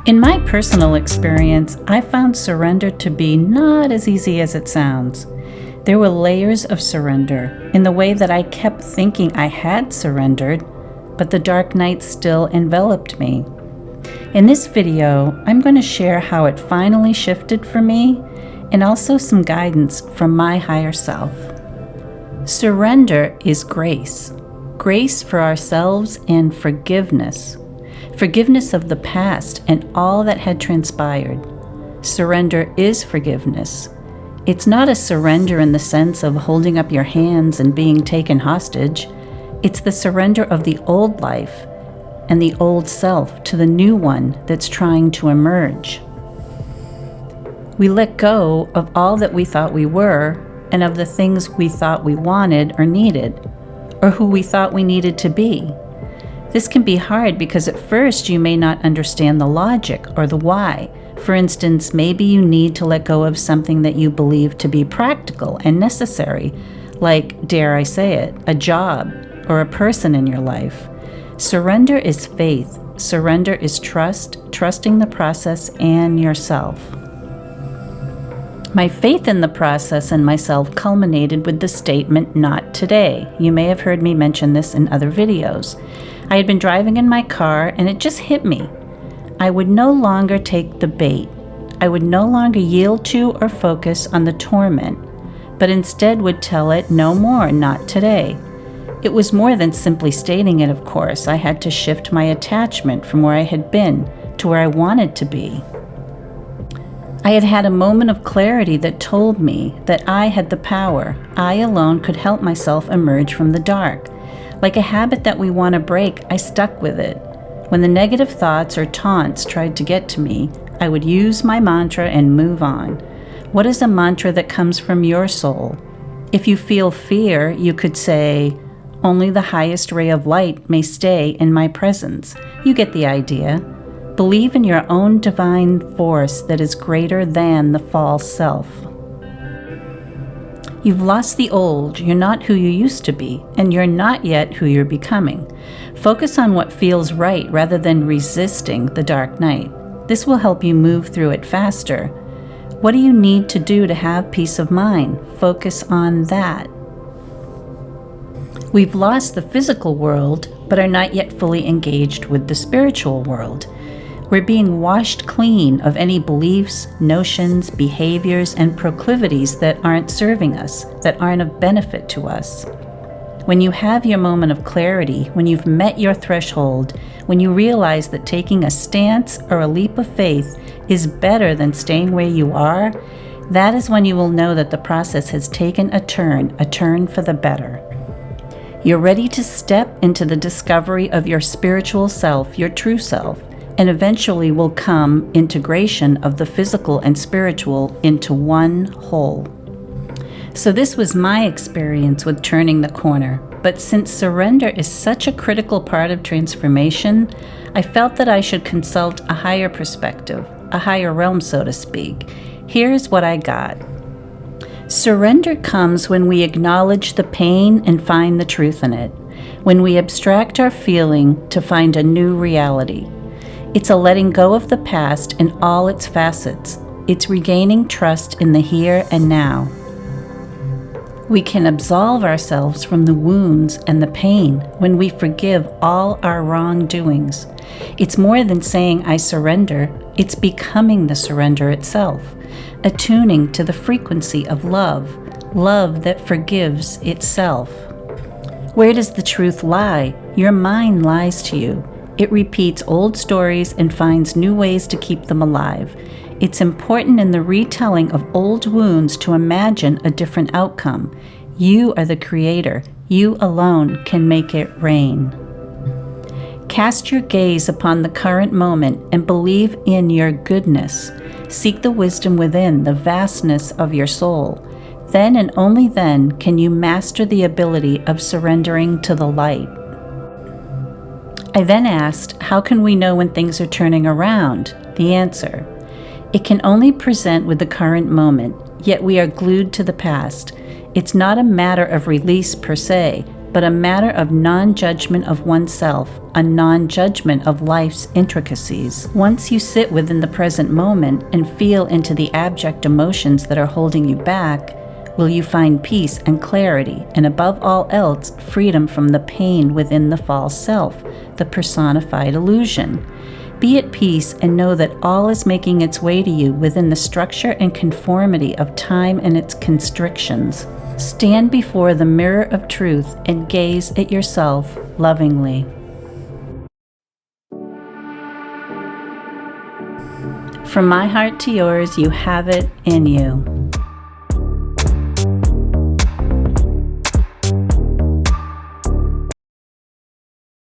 In my personal experience, I found surrender to be not as easy as it sounds. There were layers of surrender in the way that I kept thinking I had surrendered, but the dark night still enveloped me. In this video, I'm going to share how it finally shifted for me and also some guidance from my higher self. Surrender is grace. Grace for ourselves and forgiveness. Forgiveness of the past and all that had transpired. Surrender is forgiveness. It's not a surrender in the sense of holding up your hands and being taken hostage. It's the surrender of the old life and the old self to the new one that's trying to emerge. We let go of all that we thought we were and of the things we thought we wanted or needed, or who we thought we needed to be. This can be hard because at first you may not understand the logic or the why. For instance, maybe you need to let go of something that you believe to be practical and necessary, like, dare I say it, a job or a person in your life. Surrender is faith. Surrender is trust, trusting the process and yourself. My faith in the process and myself culminated with the statement, "Not today." You may have heard me mention this in other videos. I had been driving in my car and it just hit me. I would no longer take the bait. I would no longer yield to or focus on the torment, but instead would tell it, "No more, not today." It was more than simply stating it, of course. I had to shift my attachment from where I had been to where I wanted to be. I had had a moment of clarity that told me that I had the power. I alone could help myself emerge from the dark. Like a habit that we want to break, I stuck with it. When the negative thoughts or taunts tried to get to me, I would use my mantra and move on. What is a mantra that comes from your soul? If you feel fear, you could say, "Only the highest ray of light may stay in my presence." You get the idea. Believe in your own divine force that is greater than the false self. You've lost the old, you're not who you used to be, and you're not yet who you're becoming. Focus on what feels right rather than resisting the dark night. This will help you move through it faster. What do you need to do to have peace of mind? Focus on that. We've lost the physical world, but are not yet fully engaged with the spiritual world. We're being washed clean of any beliefs, notions, behaviors, and proclivities that aren't serving us, that aren't of benefit to us. When you have your moment of clarity, when you've met your threshold, when you realize that taking a stance or a leap of faith is better than staying where you are, that is when you will know that the process has taken a turn for the better. You're ready to step into the discovery of your spiritual self, your true self, and eventually will come integration of the physical and spiritual into one whole. So this was my experience with turning the corner, but since surrender is such a critical part of transformation, I felt that I should consult a higher perspective, a higher realm, so to speak. Here's what I got. Surrender comes when we acknowledge the pain and find the truth in it, when we abstract our feeling to find a new reality. It's a letting go of the past in all its facets. It's regaining trust in the here and now. We can absolve ourselves from the wounds and the pain when we forgive all our wrongdoings. It's more than saying I surrender, it's becoming the surrender itself, attuning to the frequency of love, love that forgives itself. Where does the truth lie? Your mind lies to you. It repeats old stories and finds new ways to keep them alive. It's important in the retelling of old wounds to imagine a different outcome. You are the creator. You alone can make it rain. Cast your gaze upon the current moment and believe in your goodness. Seek the wisdom within, the vastness of your soul. Then and only then can you master the ability of surrendering to the light. I then asked, how can we know when things are turning around? The answer, it can only present with the current moment, yet we are glued to the past. It's not a matter of release per se, but a matter of non-judgment of oneself, a non-judgment of life's intricacies. Once you sit within the present moment and feel into the abject emotions that are holding you back, will you find peace and clarity, and above all else, freedom from the pain within the false self, the personified illusion. Be at peace and know that all is making its way to you within the structure and conformity of time and its constrictions. Stand before the mirror of truth and gaze at yourself lovingly. From my heart to yours, you have it in you.